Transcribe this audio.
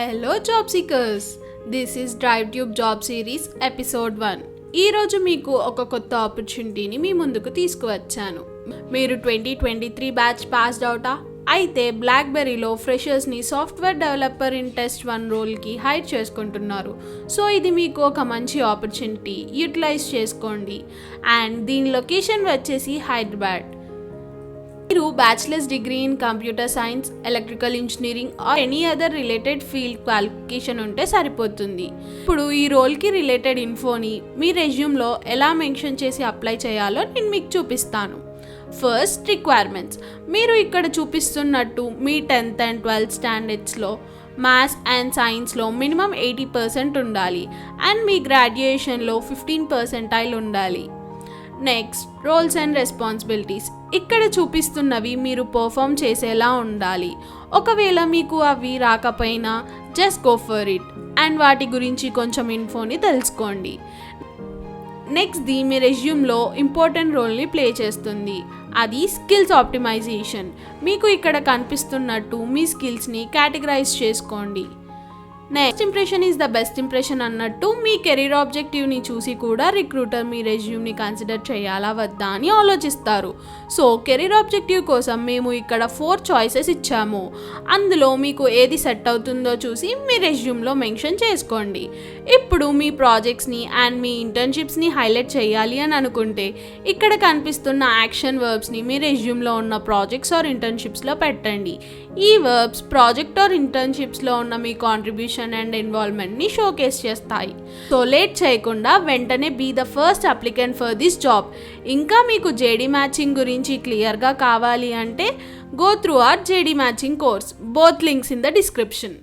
Hello job seekers, this is drive tube job series episode 1. ఈరోజు మీకు ఒక కొత్త ఆపర్చునిటీని మీ ముందుకు తీసుకువచ్చాను. మీరు 2023 బ్యాచ్ పాస్డ్ అవుటా? అయితే బ్లాక్బెర్రీలో ఫ్రెషర్స్ని సాఫ్ట్వేర్ డెవలపర్ ఇన్ టెస్ట్ 1 రోల్కి హైర్ చేసుకుంటున్నారు. సో ఇది మీకు ఒక మంచి ఆపర్చునిటీ, యూటిలైజ్ చేసుకోండి. అండ్ దీని లొకేషన్ వచ్చేసి హైదరాబాద్. మీరు bachelors degree in computer science, electrical engineering or any other related field qualification ఉంటే సరిపోతుంది. ఇప్పుడు ఈ రోల్కి రిలేటెడ్ ఇన్ఫోని మీ రెజ్యూమ్లో ఎలా మెన్షన్ చేసి అప్లై చేయాలో నేను మీకు చూపిస్తాను. First, requirements. మీరు ఇక్కడ చూపిస్తున్నట్టు మీ 10th and 12th స్టాండర్డ్స్లో మ్యాథ్స్ అండ్ సైన్స్లో మినిమం 80% ఉండాలి అండ్ మీ గ్రాడ్యుయేషన్లో 15% ఉండాలి. Next, roles and responsibilities. ఇక్కడ చూపిస్తున్నవి మీరు పర్ఫామ్ చేసేలా ఉండాలి. ఒకవేళ మీకు అవి రాకపోయినా just go for it and వాటి గురించి కొంచెం ఇన్ఫోని తెలుసుకోండి. నెక్స్ట్, మీ రెజ్యూమ్లో ఇంపార్టెంట్ రోల్ని ప్లే చేస్తుంది. అది స్కిల్స్ ఆప్టిమైజేషన్. మీకు ఇక్కడ కనిపిస్తున్నట్టు మీ స్కిల్స్ని కేటగరైజ్ చేసుకోండి. Next, impression is the best impression అన్నట్టు మీ కెరీర్ ఆబ్జెక్టివ్ని చూసి కూడా రిక్రూటర్ మీ రెజ్యూమ్ని కన్సిడర్ చేయాలా వద్దా అని ఆలోచిస్తారు. సో కెరీర్ ఆబ్జెక్టివ్ కోసం మేము ఇక్కడ 4 చాయిసెస్ ఇచ్చాము. అందులో మీకు ఏది సెట్ అవుతుందో చూసి మీ రెజ్యూమ్లో మెన్షన్ చేసుకోండి. ఇప్పుడు మీ ప్రాజెక్ట్స్ని అండ్ మీ ఇంటర్న్షిప్స్ని హైలైట్ చేయాలి అని అనుకుంటే ఇక్కడ కనిపిస్తున్న యాక్షన్ వర్బ్స్ని మీ రెజ్యూమ్లో ఉన్న ప్రాజెక్ట్స్ ఆర్ ఇంటర్న్షిప్స్లో పెట్టండి. ఈ వర్బ్స్ ప్రాజెక్ట్ ఆర్ ఇంటర్న్షిప్స్లో ఉన్న మీ కాంట్రిబ్యూషన్ అండ్ ఇన్వాల్వ్మెంట్ని షోకేస్ చేస్తాయి. సో లేట్ చేయకుండా వెంటనే be the first applicant for this job. ఇంకా మీకు జేడీ మ్యాచింగ్ గురించి క్లియర్గా కావాలి అంటే go through our JD matching course. Both links in the description.